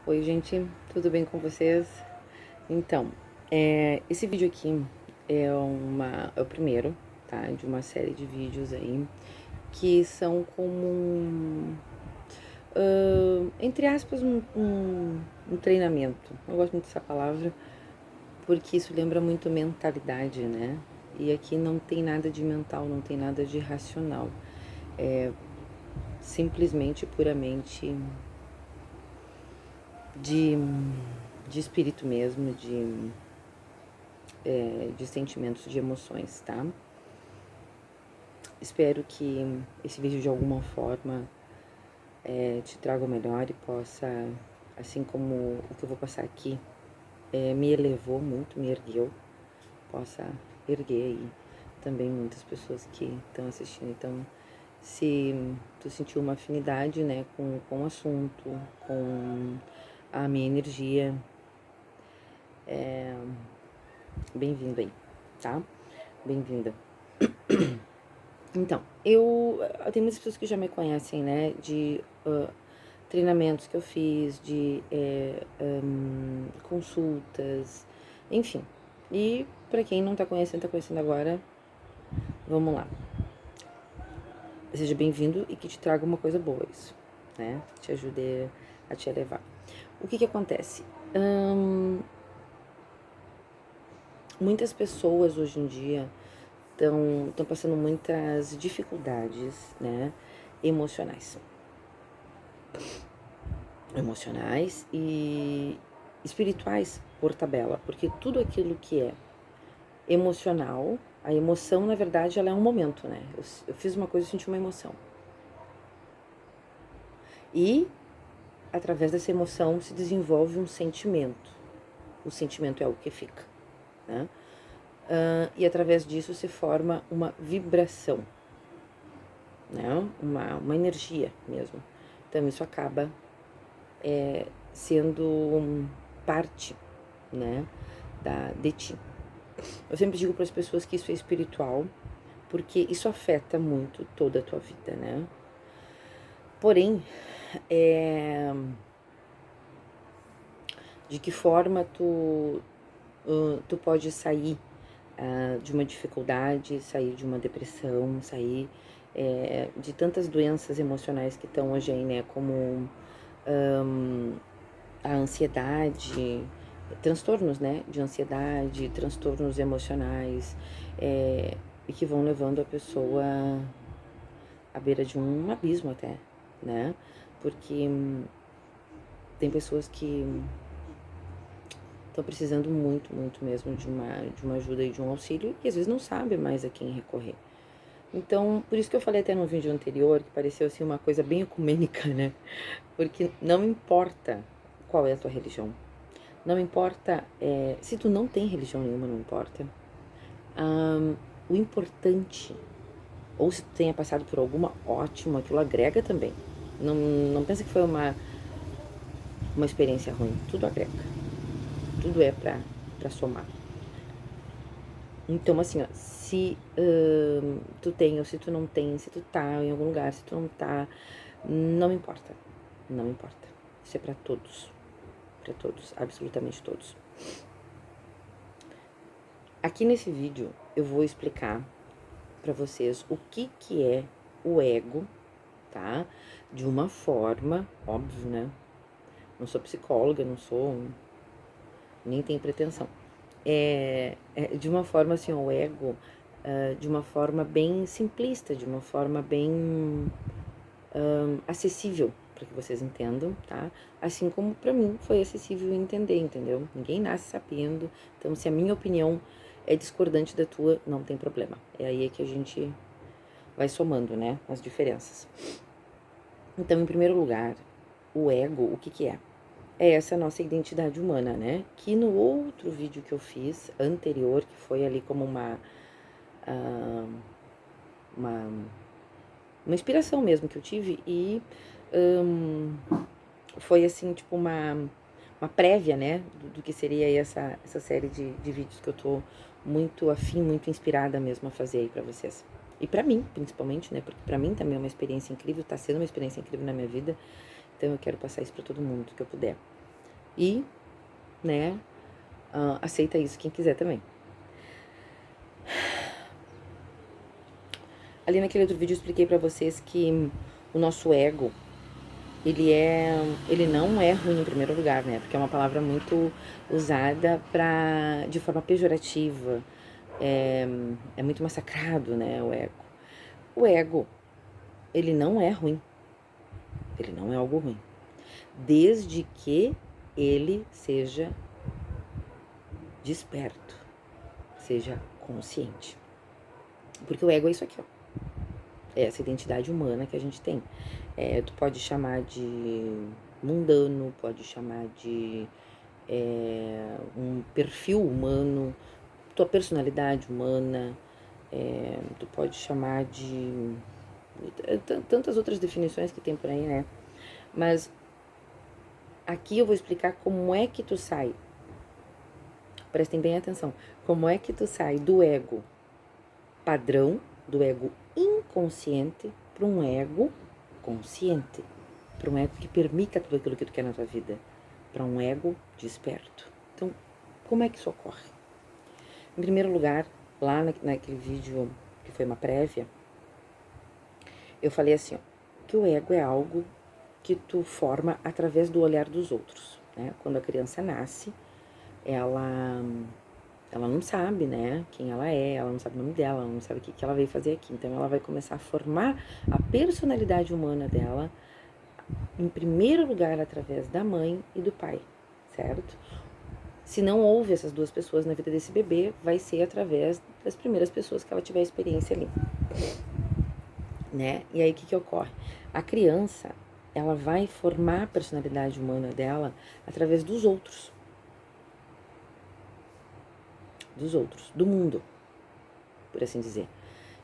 Oi, gente, tudo bem com vocês? Então, esse vídeo aqui é o primeiro, tá? De uma série de vídeos aí que são como entre aspas, um treinamento. Eu gosto muito dessa palavra porque isso lembra muito mentalidade, né? E aqui não tem nada de mental, não tem nada de racional. É simplesmente, puramente de, de espírito mesmo, de sentimentos, de emoções, tá? Espero que esse vídeo de alguma forma te traga o melhor e possa, assim como o que eu vou passar aqui me elevou muito, me ergueu, possa erguer aí também muitas pessoas que estão assistindo. Então, se tu sentiu uma afinidade, né, com o assunto, com a minha energia, bem-vindo aí, tá? Bem-vinda. Então, eu tenho muitas pessoas que já me conhecem, né, de treinamentos que eu fiz, de consultas, enfim. E para quem não tá conhecendo agora, vamos lá. Seja bem-vindo e que te traga uma coisa boa isso, né? Te ajude a te elevar. O que acontece? Muitas pessoas hoje em dia estão passando muitas dificuldades, né, emocionais e espirituais por tabela, porque tudo aquilo que é emocional, a emoção, na verdade, ela é um momento, né? Eu fiz uma coisa e senti uma emoção. E, através dessa emoção, se desenvolve um sentimento. O sentimento é o que fica, né? E, através disso, se forma uma vibração, né? Uma energia mesmo. Então, isso acaba sendo parte, né, de ti. Eu sempre digo para as pessoas que isso é espiritual, porque isso afeta muito toda a tua vida, né? Porém, de que forma tu pode sair de uma dificuldade, sair de uma depressão, sair de tantas doenças emocionais que estão hoje aí, né? Como a ansiedade, transtornos, né? De ansiedade, transtornos emocionais, e que vão levando a pessoa à beira de um abismo até, né? Porque tem pessoas que estão precisando muito, muito mesmo de uma ajuda e de um auxílio e às vezes não sabe mais a quem recorrer. Então, por isso que eu falei até no vídeo anterior, que pareceu assim uma coisa bem ecumênica, né? Porque não importa qual é a tua religião, não importa se tu não tem religião nenhuma, não importa. O importante, ou se tu tenha passado por alguma, ótimo, aquilo agrega também. Não pensa que foi uma experiência ruim, tudo agrega, tudo é pra somar. Então, assim, ó, se tu tem ou se tu não tem, se tu tá em algum lugar, se tu não tá, não importa. Não importa. Isso é pra todos. Pra todos, absolutamente todos. Aqui nesse vídeo eu vou explicar pra vocês o que é o ego, tá? De uma forma, óbvio, né? Não sou psicóloga, não sou, nem tenho pretensão. De uma forma assim, o ego, de uma forma bem simplista, de uma forma bem acessível, para que vocês entendam, tá? Assim como para mim foi acessível entender, entendeu? Ninguém nasce sabendo, então se a minha opinião é discordante da tua, não tem problema. É aí que a gente vai somando, né, as diferenças. Então, em primeiro lugar, o ego, o que é? É essa nossa identidade humana, né? Que no outro vídeo que eu fiz, anterior, que foi ali como uh, uma, uma inspiração mesmo que eu tive, e foi assim, tipo uma prévia, né? Do que seria aí essa série de vídeos que eu tô muito afim, muito inspirada mesmo a fazer aí pra vocês. E pra mim, principalmente, né? Porque pra mim também é uma experiência incrível, tá sendo uma experiência incrível na minha vida. Então eu quero passar isso pra todo mundo que eu puder. e, né, aceita isso quem quiser também. Ali naquele outro vídeo eu expliquei pra vocês que o nosso ego, ele não é ruim em primeiro lugar, né? Porque é uma palavra muito usada de forma pejorativa. É muito massacrado, né, o ego. O ego, ele não é ruim. Ele não é algo ruim. Desde que ele seja desperto, seja consciente. Porque o ego é isso aqui, ó. É essa identidade humana que a gente tem. Tu pode chamar de mundano, pode chamar de um perfil humano, tua personalidade humana, tu pode chamar de tantas outras definições que tem por aí, né? Mas aqui eu vou explicar como é que tu sai. Prestem bem atenção. Como é que tu sai do ego padrão, do ego inconsciente, para um ego consciente, para um ego que permita tudo aquilo que tu quer na tua vida, para um ego desperto. Então, como é que isso ocorre? Em primeiro lugar, lá naquele vídeo que foi uma prévia, eu falei assim, ó, que o ego é algo que tu forma através do olhar dos outros, né? Quando a criança nasce, ela não sabe, né, quem ela não sabe o nome dela, ela não sabe o que ela veio fazer aqui. Então ela vai começar a formar a personalidade humana dela, em primeiro lugar, através da mãe e do pai, certo? Se não houve essas duas pessoas na vida desse bebê, vai ser através das primeiras pessoas que ela tiver experiência ali, né? E aí o que ocorre? A criança, ela vai formar a personalidade humana dela através dos outros, do mundo, por assim dizer.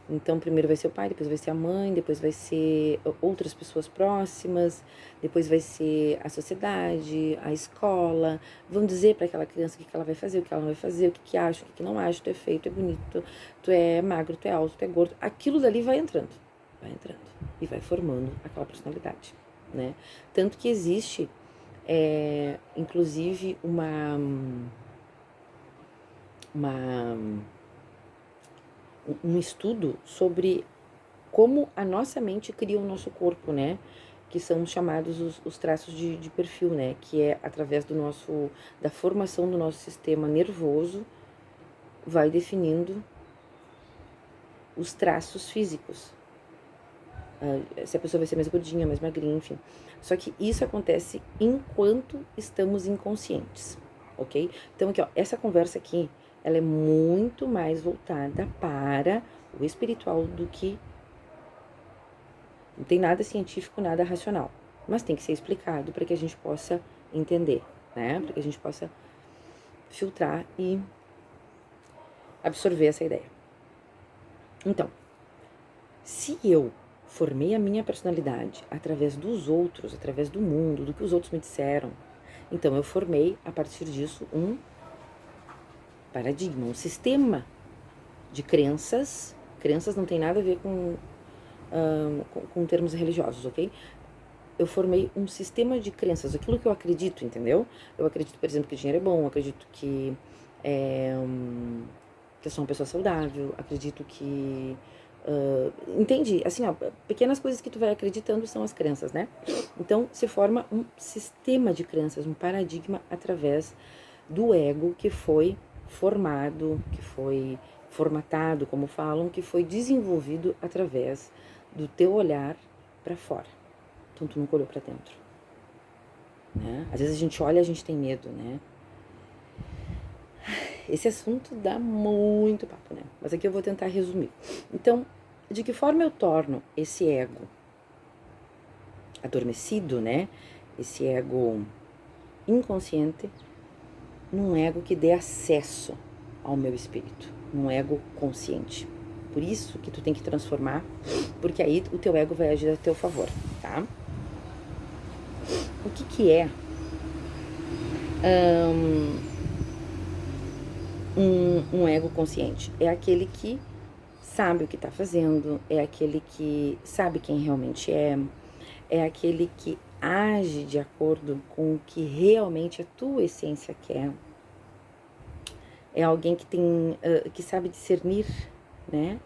Então, primeiro vai ser o pai, depois vai ser a mãe, depois vai ser outras pessoas próximas, depois vai ser a sociedade, a escola. Vão dizer para aquela criança o que ela vai fazer, o que ela não vai fazer, o que acha, o que não acha, tu é feio, tu é bonito, tu é magro, tu é alto, tu é gordo. Aquilo dali vai entrando e vai formando aquela personalidade, né? Tanto que existe, inclusive, um estudo sobre como a nossa mente cria o nosso corpo, né? Que são chamados os traços de perfil, né? Que é através da formação do nosso sistema nervoso, vai definindo os traços físicos. Se a pessoa vai ser mais gordinha, mais magrinha, enfim. Só que isso acontece enquanto estamos inconscientes, ok? Então aqui, ó, essa conversa aqui, ela é muito mais voltada para o espiritual do que... Não tem nada científico, nada racional, mas tem que ser explicado para que a gente possa entender, né? Para que a gente possa filtrar e absorver essa ideia. Então, se eu formei a minha personalidade através dos outros, através do mundo, do que os outros me disseram, então eu formei, a partir disso, um paradigma, um sistema de crenças. Crenças não tem nada a ver com termos religiosos, ok? Eu formei um sistema de crenças, aquilo que eu acredito, entendeu? Eu acredito, por exemplo, que dinheiro é bom, acredito que eu sou uma pessoa saudável, acredito que... entende? Assim, ó, pequenas coisas que tu vai acreditando são as crenças, né? Então, se forma um sistema de crenças, um paradigma através do ego que foi formado, que foi formatado, como falam, que foi desenvolvido através do teu olhar para fora. Então, tu nunca olhou para dentro, né? Às vezes a gente olha e a gente tem medo, né? Esse assunto dá muito papo, né? Mas aqui eu vou tentar resumir. Então, de que forma eu torno esse ego adormecido, né? Esse ego inconsciente, num ego que dê acesso ao meu espírito, num ego consciente. Por isso que tu tem que transformar, porque aí o teu ego vai agir a teu favor, tá? O que é um ego consciente? É aquele que sabe o que tá fazendo, é aquele que sabe quem realmente é aquele que age de acordo com o que realmente a tua essência quer. É alguém que tem, que sabe discernir, né,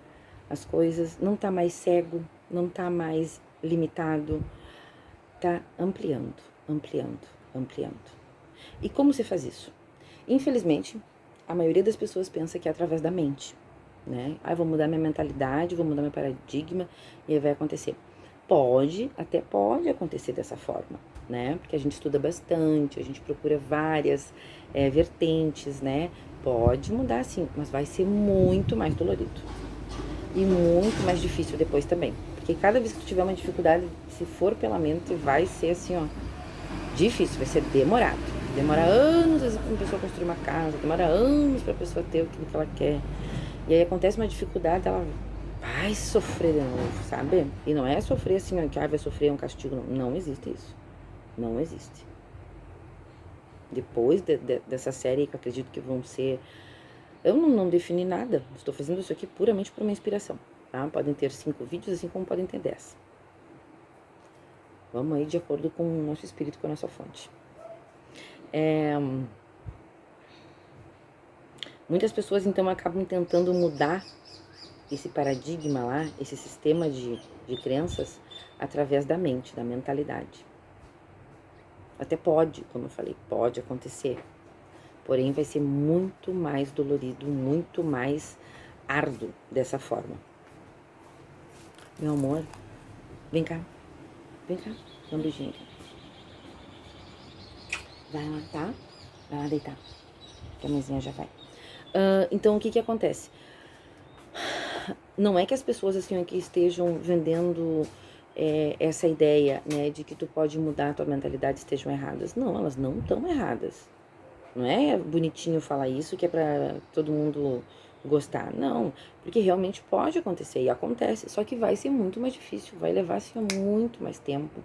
as coisas, não tá mais cego, não tá mais limitado, tá ampliando, ampliando, ampliando. E como você faz isso? Infelizmente, a maioria das pessoas pensa que é através da mente, né? Ah, eu vou mudar minha mentalidade, vou mudar meu paradigma e aí vai acontecer. Até pode acontecer dessa forma, né? Porque a gente estuda bastante, a gente procura várias vertentes, né? Pode mudar sim, mas vai ser muito mais dolorido. E muito mais difícil depois também. Porque cada vez que tu tiver uma dificuldade, se for pela mente, vai ser assim, ó, difícil, vai ser demorado. Demora anos, às vezes, pra uma pessoa construir uma casa, demora anos pra pessoa ter aquilo que ela quer. E aí acontece uma dificuldade, ela vai sofrer de novo, sabe? E não é sofrer assim, ó, que vai sofrer um castigo, não. Não existe isso. Não existe. Depois dessa série, que eu acredito que vão ser... Eu não defini nada, estou fazendo isso aqui puramente por uma inspiração, tá? Podem ter 5 vídeos, assim como podem ter 10. Vamos aí de acordo com o nosso espírito, com a nossa fonte. Muitas pessoas, então, acabam tentando mudar esse paradigma lá, esse sistema de crenças, através da mente, da mentalidade. Até pode, como eu falei, pode acontecer. Porém, vai ser muito mais dolorido, muito mais árduo dessa forma. Meu amor, vem cá. Vem cá, dá um beijinho aqui. Vai lá, tá? Vai lá deitar, que a mãezinha já vai. Então, o que acontece? Não é que as pessoas assim aqui estejam vendendo essa ideia, né, de que tu pode mudar a tua mentalidade, estejam erradas. Não, elas não estão erradas. Não é bonitinho falar isso que é pra todo mundo gostar. Não, porque realmente pode acontecer e acontece. Só que vai ser muito mais difícil, vai levar assim muito mais tempo.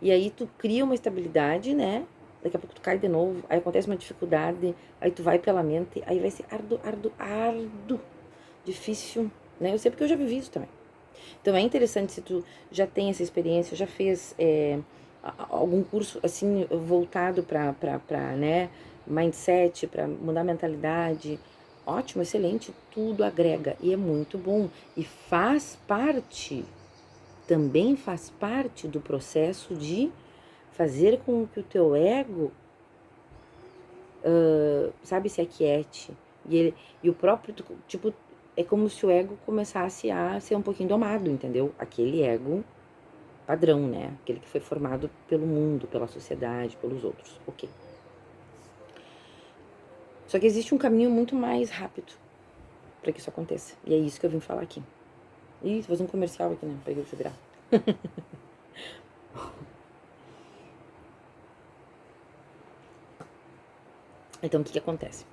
E aí tu cria uma estabilidade, né? Daqui a pouco tu cai de novo, aí acontece uma dificuldade, aí tu vai pela mente, aí vai ser árduo, difícil, né? Eu sei porque eu já vivi isso também. Então é interessante se tu já tem essa experiência, já fez algum curso assim voltado para né, mindset, para mudar a mentalidade. Ótimo, excelente, tudo agrega e é muito bom e também faz parte do processo de fazer com que o teu ego, sabe, se aquiete. E o próprio, tipo, é como se o ego começasse a ser um pouquinho domado, entendeu? Aquele ego padrão, né? Aquele que foi formado pelo mundo, pela sociedade, pelos outros. Ok. Só que existe um caminho muito mais rápido para que isso aconteça. E é isso que eu vim falar aqui. Ih, vou fazer um comercial aqui, né? Pra eu virar. Então, o que acontece?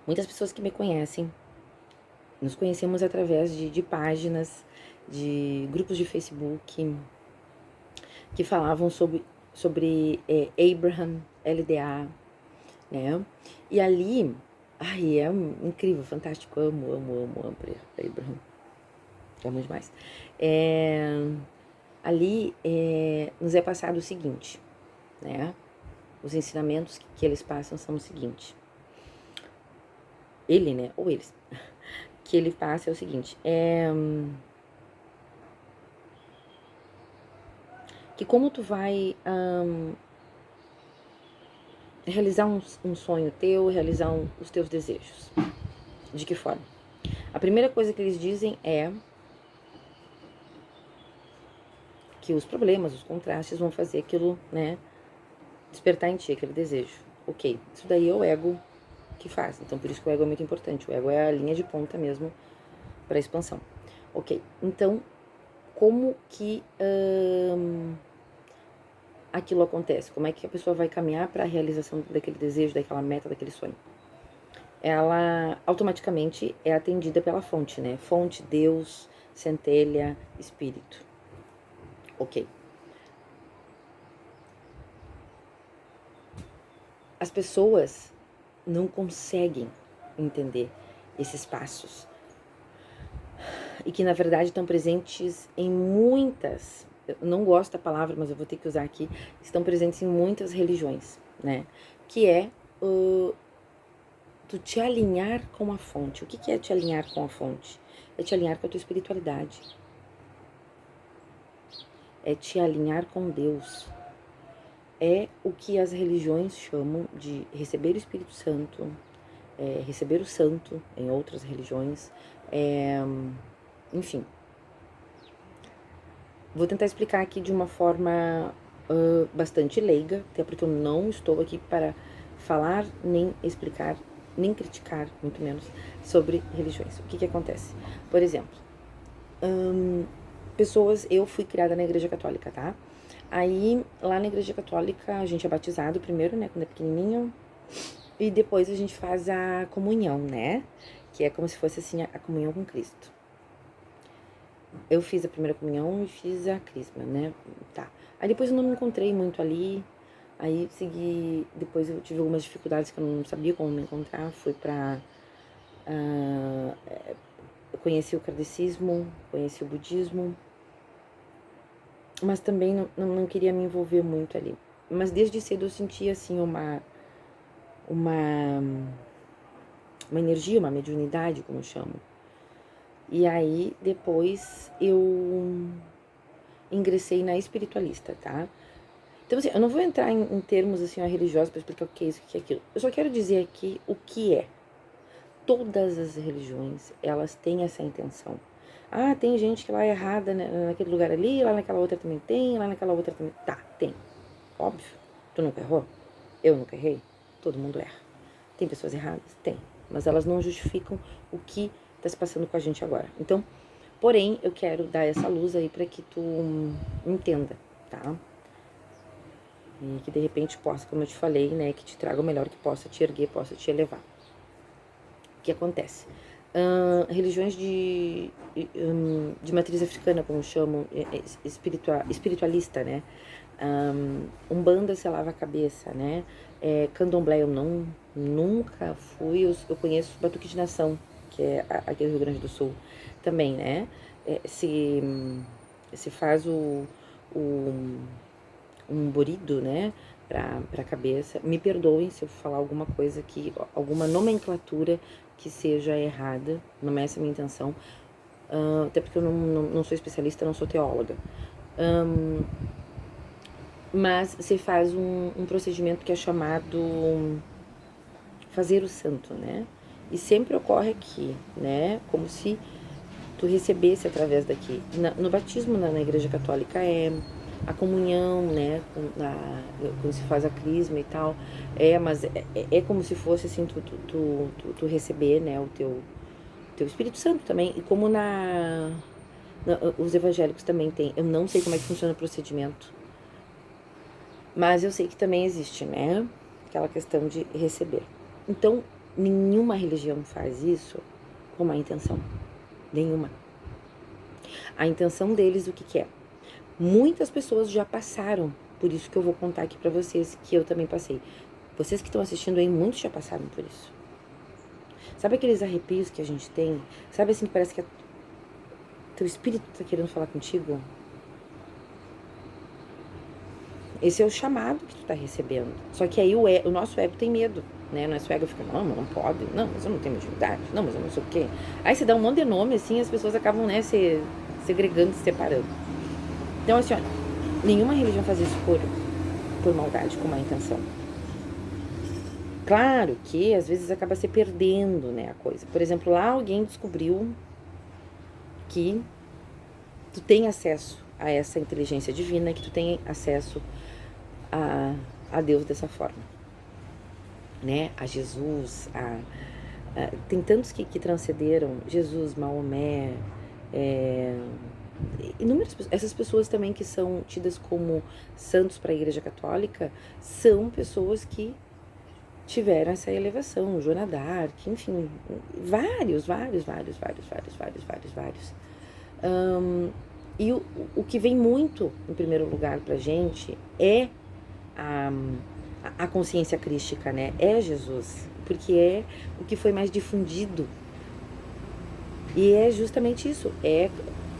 Muitas pessoas que me conhecem, nos conhecemos através de páginas, de grupos de Facebook, que falavam sobre Abraham, LDA, né? E ali, ai, é incrível, fantástico, amo Abraham, amo demais. Ali nos é passado o seguinte, né? Os ensinamentos que eles passam são o seguinte. Ele, né? Ou eles. Que ele passa é o seguinte. Que como tu vai realizar um sonho teu, realizar os teus desejos. De que forma? A primeira coisa que eles dizem é que os problemas, os contrastes vão fazer aquilo, né, despertar em ti aquele desejo. Ok, isso daí é o ego que faz. Então, por isso que o ego é muito importante. O ego é a linha de ponta mesmo para a expansão. Ok, então, como que aquilo acontece? Como é que a pessoa vai caminhar para a realização daquele desejo, daquela meta, daquele sonho? Ela automaticamente é atendida pela fonte, né? Fonte, Deus, centelha, espírito. Ok. As pessoas não conseguem entender esses passos e que na verdade estão presentes em muitas eu não gosto da palavra, mas eu vou ter que usar aqui, estão presentes em muitas religiões, né? Que é tu te alinhar com a fonte. O que é te alinhar com a fonte? É te alinhar com a tua espiritualidade. É te alinhar com Deus. É o que as religiões chamam de receber o Espírito Santo, receber o santo em outras religiões, enfim. Vou tentar explicar aqui de uma forma bastante leiga, até porque eu não estou aqui para falar, nem explicar, nem criticar, muito menos, sobre religiões. O que acontece? Por exemplo, eu fui criada na Igreja Católica, tá? Aí, lá na Igreja Católica, a gente é batizado primeiro, né, quando é pequenininho, e depois a gente faz a comunhão, né, que é como se fosse, assim, a comunhão com Cristo. Eu fiz a primeira comunhão e fiz a crisma, né, tá. Aí depois eu não me encontrei muito ali, aí depois eu tive algumas dificuldades que eu não sabia como me encontrar, fui pra... eu conheci o kardecismo, conheci o budismo, mas também não queria me envolver muito ali. Mas desde cedo eu sentia, assim, uma energia, uma mediunidade, como eu chamo. E aí, depois, eu ingressei na espiritualista, tá? Então, assim, eu não vou entrar em termos, assim, religiosos para explicar o que é isso, o que é aquilo. Eu só quero dizer aqui o que é. Todas as religiões, elas têm essa intenção. Ah, tem gente que lá é errada, né, naquele lugar ali, lá naquela outra também tem, lá naquela outra também... Tá, tem. Óbvio. Tu nunca errou? Eu nunca errei? Todo mundo erra. Tem pessoas erradas? Tem. Mas elas não justificam o que está se passando com a gente agora. Então, porém, eu quero dar essa luz aí para que tu entenda, tá? E que de repente possa, como eu te falei, né, que te traga o melhor, que possa te erguer, possa te elevar. O que acontece? Religiões de matriz africana, como chamam, espiritualista, né? Umbanda se lava a cabeça, né? Candomblé eu nunca fui, eu conheço Batuque de Nação, que é aqui do Rio Grande do Sul também, né? Se faz um borido, né, pra cabeça. Me perdoem se eu falar alguma coisa aqui, alguma nomenclatura que seja errada, não é essa a minha intenção, até porque eu não sou especialista, não sou teóloga. Mas se faz um procedimento que é chamado fazer o santo, né? E sempre ocorre aqui, né? Como se tu recebesse através daqui. No batismo na Igreja Católica a comunhão, né? Quando se faz a crisma e tal. Mas é como se fosse assim, tu receber, né? O teu Espírito Santo também. E como os evangélicos também têm. Eu não sei como é que funciona o procedimento. Mas eu sei que também existe, né? Aquela questão de receber. Então, nenhuma religião faz isso com má intenção. Nenhuma. A intenção deles, o que é? Muitas pessoas já passaram por isso que eu vou contar aqui pra vocês, que eu também passei. Vocês que estão assistindo aí, muitos já passaram por isso. Sabe aqueles arrepios que a gente tem? Sabe assim que parece que teu espírito tá querendo falar contigo? Esse é o chamado que tu tá recebendo. Só que aí o nosso ego tem medo, né? O nosso ego fica, não pode. Não, mas eu não tenho mediunidade. Não, mas eu não sei o quê. Aí você dá um monte de nome, assim, as pessoas acabam, né, se segregando, se separando. Então, assim, ó, nenhuma religião faz isso por maldade, com má intenção. Claro que, às vezes, acaba se perdendo, né, a coisa. Por exemplo, lá alguém descobriu que tu tem acesso a essa inteligência divina, que tu tem acesso a Deus dessa forma, né? A Jesus, tem tantos que transcenderam, Jesus, Maomé, inúmeras essas pessoas também que são tidas como santos para a Igreja Católica, são pessoas que tiveram essa elevação, Joana d'Arc, enfim, vários. E o que vem muito em primeiro lugar pra gente é a consciência crística, né? É Jesus, porque é o que foi mais difundido. E é justamente isso.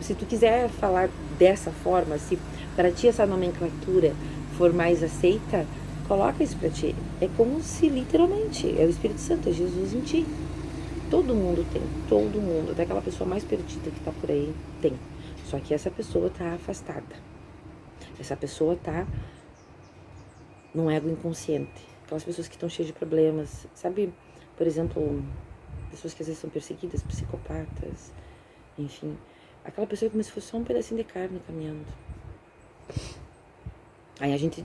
Se tu quiser falar dessa forma, se para ti essa nomenclatura for mais aceita, coloca isso para ti. É como se literalmente é o Espírito Santo, é Jesus em ti. Todo mundo tem, todo mundo, até aquela pessoa mais perdida que tá por aí, tem. Só que essa pessoa tá afastada. Essa pessoa tá num ego inconsciente. Aquelas pessoas que estão cheias de problemas, sabe? Por exemplo, pessoas que às vezes são perseguidas, psicopatas, enfim. Aquela pessoa é como se fosse só um pedacinho de carne caminhando. Aí a gente,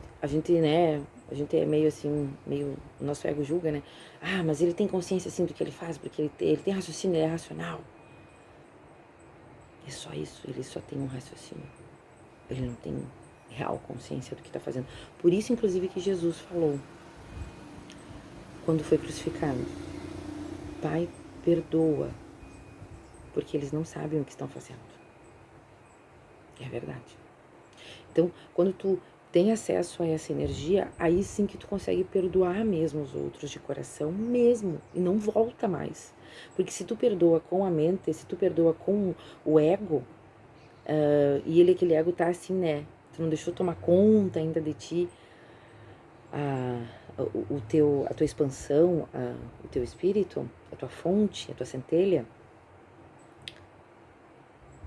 né, a gente é meio assim, meio, o nosso ego julga, né? Ah, mas ele tem consciência assim do que ele faz, porque ele tem raciocínio, ele é racional. É só isso, ele só tem um raciocínio. Ele não tem real consciência do que está fazendo. Por isso, inclusive, que Jesus falou, quando foi crucificado, Pai, perdoa, porque eles não sabem o que estão fazendo. É verdade. Então, quando tu tem acesso a essa energia, aí sim que tu consegue perdoar mesmo os outros de coração mesmo, e não volta mais. Porque se tu perdoa com a mente, se tu perdoa com o ego, e aquele ego tá assim, né? Tu não deixou tomar conta ainda de ti, a tua expansão, o teu espírito, a tua fonte, a tua centelha,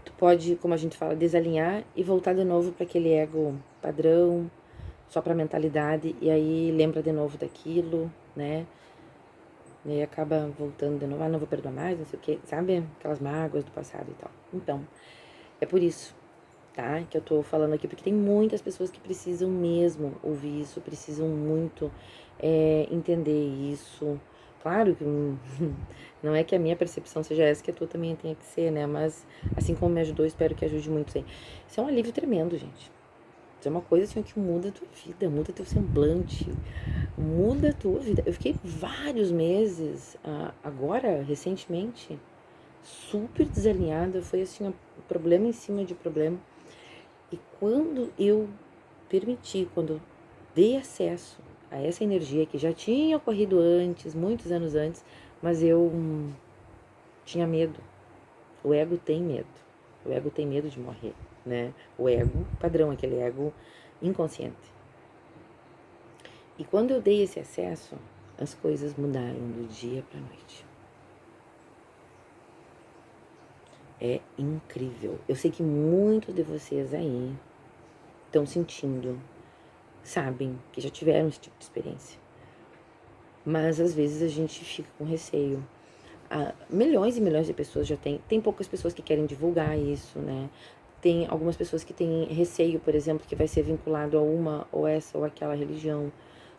tu pode, como a gente fala, desalinhar e voltar de novo para aquele ego padrão, só para mentalidade, e aí lembra de novo daquilo, né? E aí acaba voltando de novo, não vou perdoar mais, não sei o que, sabe? Aquelas mágoas do passado e tal. Então, é por isso, tá? Que eu tô falando aqui, porque tem muitas pessoas que precisam mesmo ouvir isso, precisam muito entender isso. Claro que não é que a minha percepção seja essa, que a tua também tenha que ser, né? Mas assim como me ajudou, espero que ajude muito. Isso é um alívio tremendo, gente. Isso é uma coisa assim que muda a tua vida, muda teu semblante, muda a tua vida. Eu fiquei vários meses, agora, recentemente, super desalinhada. Foi assim, problema em cima de problema. E quando eu permiti, quando eu dei acesso a essa energia que já tinha ocorrido antes, muitos anos antes, mas eu tinha medo. O ego tem medo. O ego tem medo de morrer, né? O ego padrão, aquele ego inconsciente. E quando eu dei esse acesso, as coisas mudaram do dia para a noite. É incrível. Eu sei que muitos de vocês aí estão sentindo, sabem, que já tiveram esse tipo de experiência. Mas às vezes a gente fica com receio. Milhões e milhões de pessoas já têm. Tem poucas pessoas que querem divulgar isso, né? Tem algumas pessoas que têm receio, por exemplo, que vai ser vinculado a uma ou essa ou aquela religião.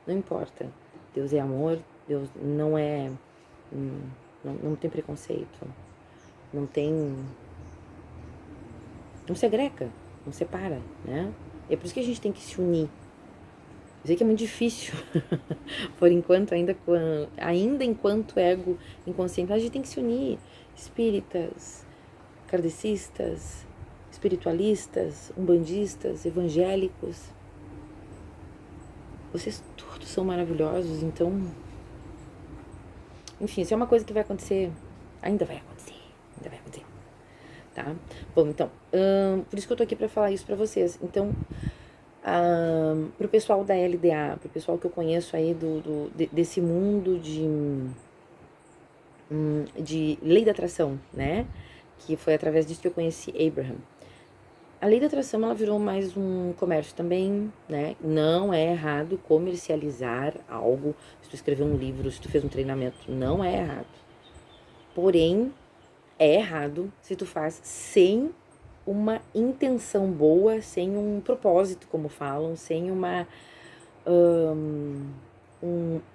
Não importa. Deus é amor, Deus não é. Não tem preconceito. Não tem. Não segrega, não separa, né? É por isso que a gente tem que se unir. Eu sei que é muito difícil, por enquanto, ainda enquanto ego inconsciente, a gente tem que se unir. Espíritas, kardecistas, espiritualistas, umbandistas, evangélicos. Vocês todos são maravilhosos, então... Enfim, isso é uma coisa que vai acontecer, ainda vai acontecer, tá? Bom, então, por isso que eu tô aqui pra falar isso pra vocês. Então, pro pessoal da LDA, pro pessoal que eu conheço aí desse mundo de lei da atração, né? Que foi através disso que eu conheci Abraham. A lei da atração, ela virou mais um comércio também, né? Não é errado comercializar algo. Se tu escreveu um livro, se tu fez um treinamento, não é errado. Porém, é errado se tu faz sem uma intenção boa, sem um propósito, como falam, sem um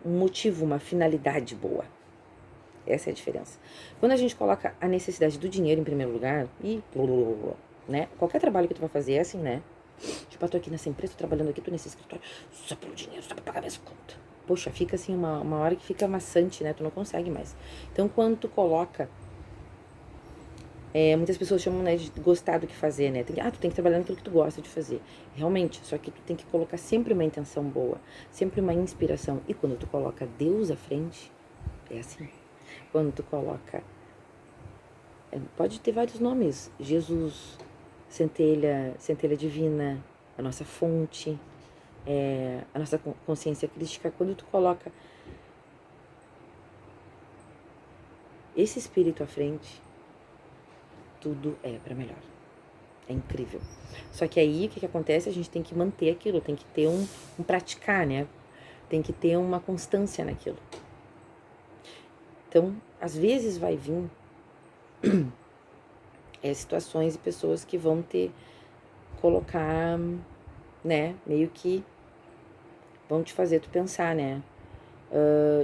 motivo, uma finalidade boa. Essa é a diferença. Quando a gente coloca a necessidade do dinheiro em primeiro lugar, né? Qualquer trabalho que tu vai fazer é assim, né? Tipo, eu tô aqui nessa empresa, tô trabalhando aqui, tô nesse escritório, só pelo dinheiro, só pra pagar minhas contas. Poxa, fica assim uma hora que fica maçante, né? Tu não consegue mais. Então, quando tu coloca... muitas pessoas chamam, né, de gostar do que fazer, né? Tu tem que trabalhar naquilo que tu gosta de fazer. Realmente, só que tu tem que colocar sempre uma intenção boa, sempre uma inspiração. E quando tu coloca Deus à frente, é assim. Quando tu coloca... pode ter vários nomes. Jesus, centelha divina, a nossa fonte, a nossa consciência crítica. Quando tu coloca esse espírito à frente, tudo é para melhor. É incrível. Só que aí, o que acontece? A gente tem que manter aquilo, tem que ter um praticar, né? Tem que ter uma constância naquilo. Então, às vezes vai vir situações e pessoas que vão colocar, né? Meio que vão te fazer tu pensar, né?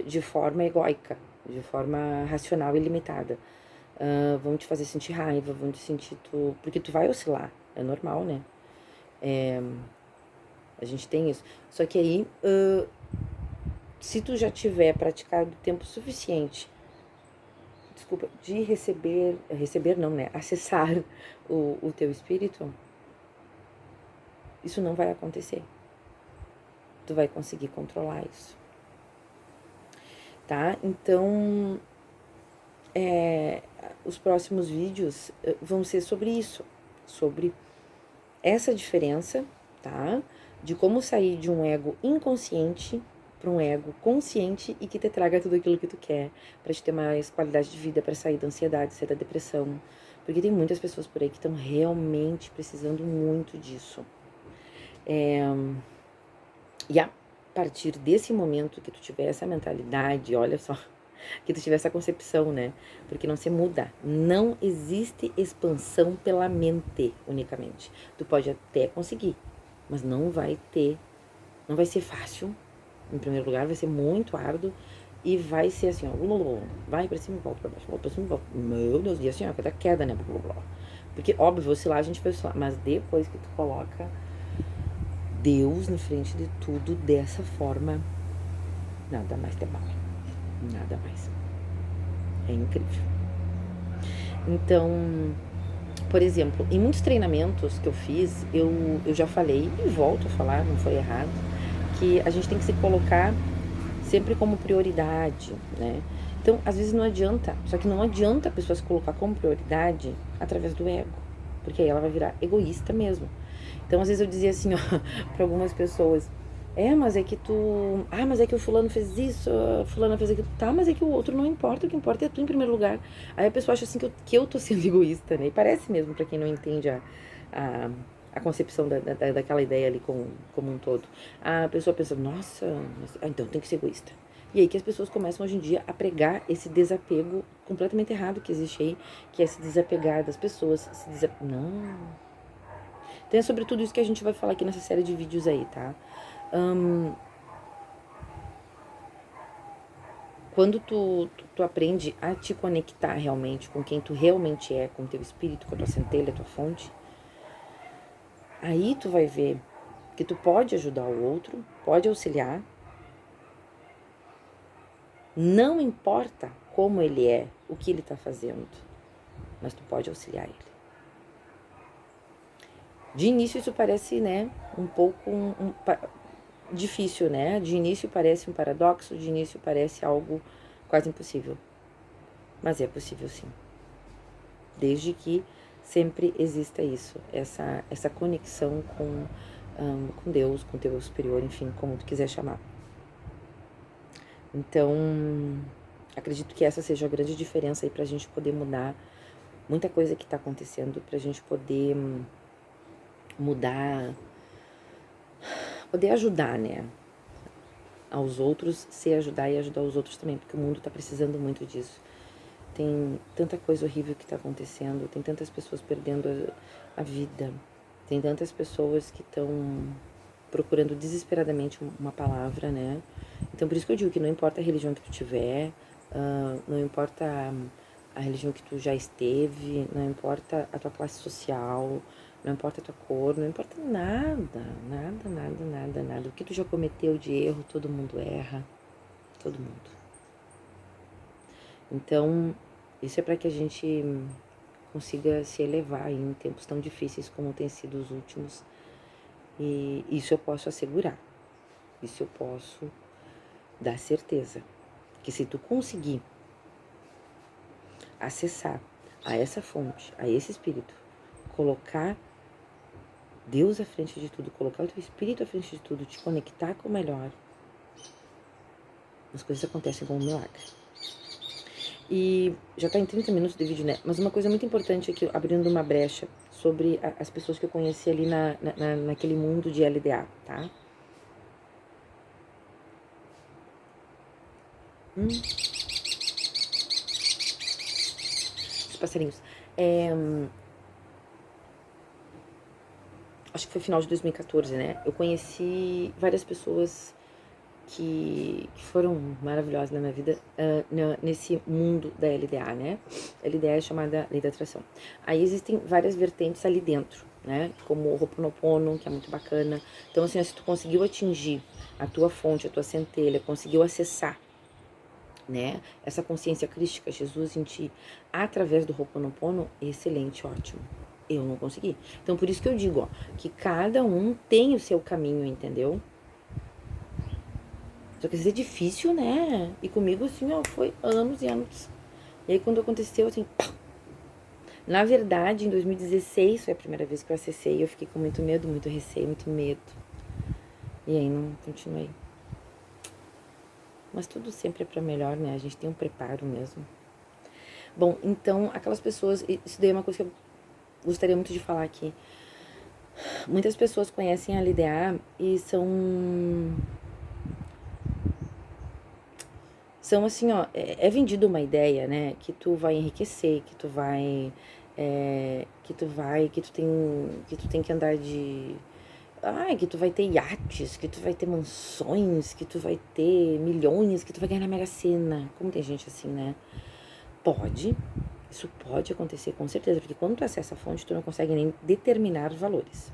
De forma egóica, de forma racional e limitada. Vão te fazer sentir raiva, vão te sentir porque tu vai oscilar, é normal, né? A gente tem isso. Só que aí, se tu já tiver praticado tempo suficiente, de receber não, né? Acessar o teu espírito, isso não vai acontecer. Tu vai conseguir controlar isso. Tá? Então, os próximos vídeos vão ser sobre isso, sobre essa diferença, tá? De como sair de um ego inconsciente para um ego consciente e que te traga tudo aquilo que tu quer, para te ter mais qualidade de vida, para sair da ansiedade, sair da depressão, porque tem muitas pessoas por aí que estão realmente precisando muito disso. E a partir desse momento que tu tiver essa mentalidade, olha só, que tu tiver essa concepção, né? Porque não se muda. Não existe expansão pela mente unicamente. Tu pode até conseguir, mas não vai ser fácil. Em primeiro lugar, vai ser muito árduo e vai ser assim, ó, vai pra cima e volta pra baixo, volta pra cima e volta. Meu Deus, e assim, ó, cada queda, né? Porque, óbvio, oscilar a gente vai oscilar, mas depois que tu coloca Deus na frente de tudo dessa forma, nada mais te abala. Nada mais. É incrível. Então, por exemplo, em muitos treinamentos que eu fiz, eu já falei, e volto a falar, não foi errado, que a gente tem que se colocar sempre como prioridade, né? Então, às vezes não adianta, só que não adianta a pessoa se colocar como prioridade através do ego, porque aí ela vai virar egoísta mesmo. Então, às vezes eu dizia assim, ó, para algumas pessoas, mas é que mas é que o fulano fez isso, a fulana fez aquilo, tá, mas é que o outro não importa, o que importa é tu em primeiro lugar. Aí a pessoa acha assim que eu tô sendo egoísta, né? E parece mesmo, pra quem não entende a concepção daquela ideia ali como um todo. A pessoa pensa, nossa, então tem que ser egoísta. E aí que as pessoas começam hoje em dia a pregar esse desapego completamente errado que existe aí, que é se desapegar das pessoas, Não. Então é sobre tudo isso que a gente vai falar aqui nessa série de vídeos aí, tá? Quando tu aprende a te conectar realmente com quem tu realmente é, com o teu espírito, com a tua centelha, a tua fonte, aí tu vai ver que tu pode ajudar o outro, pode auxiliar, não importa como ele é, o que ele tá fazendo, mas tu pode auxiliar ele. De início isso parece, né, um pouco difícil, né? De início parece um paradoxo, de início parece algo quase impossível. Mas é possível sim. Desde que sempre exista isso, essa conexão com Deus, com o teu superior, enfim, como tu quiser chamar. Então, acredito que essa seja a grande diferença aí pra gente poder mudar muita coisa que tá acontecendo, pra gente poder mudar, poder ajudar, né? Aos outros, se ajudar e ajudar os outros também, porque o mundo tá precisando muito disso. Tem tanta coisa horrível que está acontecendo, tem tantas pessoas perdendo a vida, tem tantas pessoas que estão procurando desesperadamente uma palavra, né? Então, por isso que eu digo que não importa a religião que tu tiver, não importa a religião que tu já esteve, não importa a tua classe social, não importa a tua cor, não importa nada, nada, nada, nada, nada. O que tu já cometeu de erro, todo mundo erra, todo mundo. Então, isso é para que a gente consiga se elevar em tempos tão difíceis como tem sido os últimos. E isso eu posso assegurar. Isso eu posso dar certeza. Que se tu conseguir acessar a essa fonte, a esse espírito, colocar Deus à frente de tudo, colocar o teu espírito à frente de tudo, te conectar com o melhor, as coisas acontecem como um milagre. E já tá em 30 minutos de vídeo, né? Mas uma coisa muito importante aqui, abrindo uma brecha sobre as pessoas que eu conheci ali naquele mundo de LDA, tá? Os passarinhos. Acho que foi final de 2014, né? Eu conheci várias pessoas que foram maravilhosas na minha vida nesse mundo da LDA, né? LDA é chamada Lei da Atração. Aí existem várias vertentes ali dentro, né? Como o Ho'oponopono, que é muito bacana. Então, assim, se tu conseguiu atingir a tua fonte, a tua centelha, conseguiu acessar, né? Essa consciência crística, Jesus em ti, através do Ho'oponopono, excelente, ótimo. Eu não consegui. Então, por isso que eu digo, ó, que cada um tem o seu caminho, entendeu? Só que às vezes é difícil, né? E comigo, assim, ó, foi anos e anos. E aí, quando aconteceu, assim, pá! Na verdade, em 2016 foi a primeira vez que eu acessei. Eu fiquei com muito medo, muito receio, muito medo. E aí, não continuei. Mas tudo sempre é pra melhor, né? A gente tem um preparo mesmo. Bom, então, aquelas pessoas... Isso daí é uma coisa que eu gostaria muito de falar aqui. Muitas pessoas conhecem a LDA e são assim, ó, é vendido uma ideia, né, que tu vai enriquecer, que tu vai, que tu tem que andar de, que tu vai ter iates, que tu vai ter mansões, que tu vai ter milhões, que tu vai ganhar na Mega Sena. Como tem gente assim, né? Pode, isso pode acontecer com certeza, porque quando tu acessa a fonte, tu não consegue nem determinar os valores.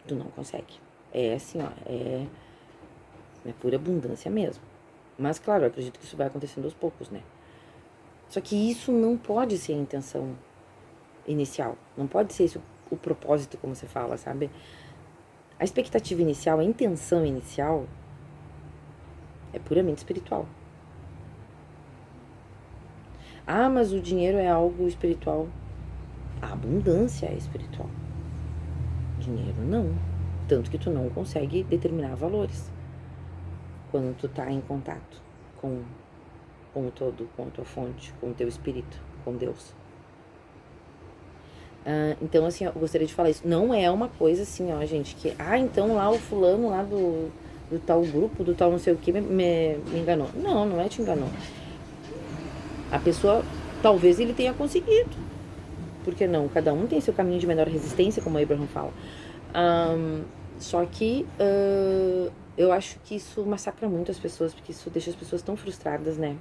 Tu não consegue. É assim, ó, é pura abundância mesmo. Mas, claro, eu acredito que isso vai acontecendo aos poucos, né? Só que isso não pode ser a intenção inicial. Não pode ser isso o propósito, como você fala, sabe? A expectativa inicial, a intenção inicial é puramente espiritual. Ah, mas o dinheiro é algo espiritual. A abundância é espiritual. Dinheiro não. Tanto que tu não consegue determinar valores quando tu tá em contato com o todo, com a tua fonte, com o teu espírito, com Deus. Então, assim, eu gostaria de falar isso. Não é uma coisa assim, ó, gente, que... então lá o fulano lá do tal grupo, do tal não sei o que, me enganou. Não, não é te enganou. A pessoa, talvez ele tenha conseguido. Por que não? Cada um tem seu caminho de menor resistência, como o Abraham fala. Só que eu acho que isso massacra muito as pessoas, porque isso deixa as pessoas tão frustradas, né?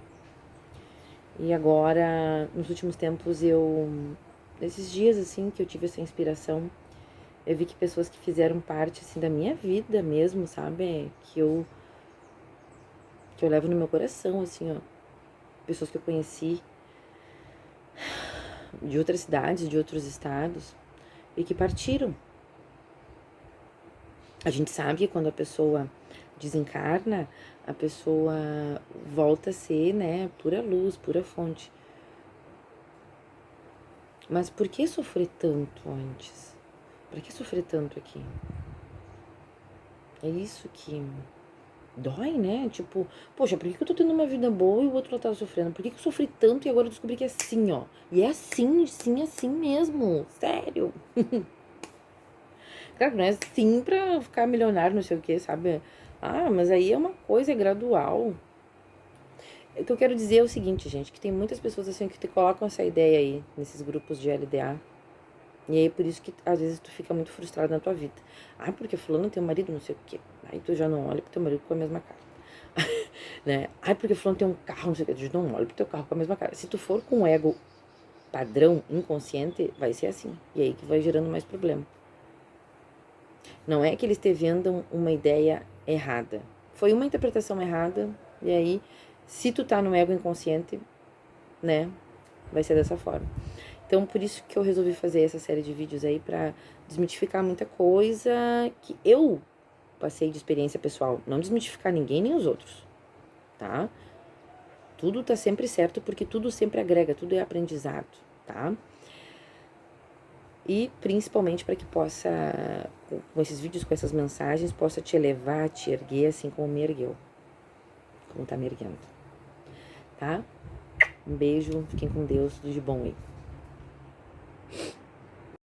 E agora, nos últimos tempos, nesses dias, assim, que eu tive essa inspiração, eu vi que pessoas que fizeram parte, assim, da minha vida mesmo, sabe? Que eu levo no meu coração, assim, ó. Pessoas que eu conheci de outras cidades, de outros estados, e que partiram. A gente sabe que quando a pessoa desencarna, a pessoa volta a ser, né, pura luz, pura fonte. Mas por que sofrer tanto antes? Por que sofrer tanto aqui? É isso que dói, né? Tipo, poxa, por que eu tô tendo uma vida boa e o outro lá tá sofrendo? Por que eu sofri tanto e agora eu descobri que é assim, ó? E é assim, sim, assim mesmo. Sério. Claro que não é assim pra ficar milionário, não sei o que, sabe? Mas aí é uma coisa gradual. O que eu quero dizer é o seguinte, gente, que tem muitas pessoas assim que te colocam essa ideia aí, nesses grupos de LDA. E aí por isso que às vezes tu fica muito frustrado na tua vida. Porque fulano tem um marido, não sei o quê. Aí tu já não olha pro teu marido com a mesma cara. Né? Porque fulano tem um carro, não sei o quê. Tu já não olha pro teu carro com a mesma cara. Se tu for com o ego padrão, inconsciente, vai ser assim. E aí que vai gerando mais problema. Não é que eles te vendam uma ideia errada. Foi uma interpretação errada, e aí, se tu tá no ego inconsciente, né, vai ser dessa forma. Então, por isso que eu resolvi fazer essa série de vídeos aí, pra desmitificar muita coisa que eu passei de experiência pessoal. Não desmitificar ninguém nem os outros, tá? Tudo tá sempre certo, porque tudo sempre agrega, tudo é aprendizado, tá? E principalmente para que possa, com esses vídeos, com essas mensagens, possa te elevar, te erguer, assim como me ergueu. Como tá me erguendo. Tá? Um beijo, fiquem com Deus, tudo de bom aí.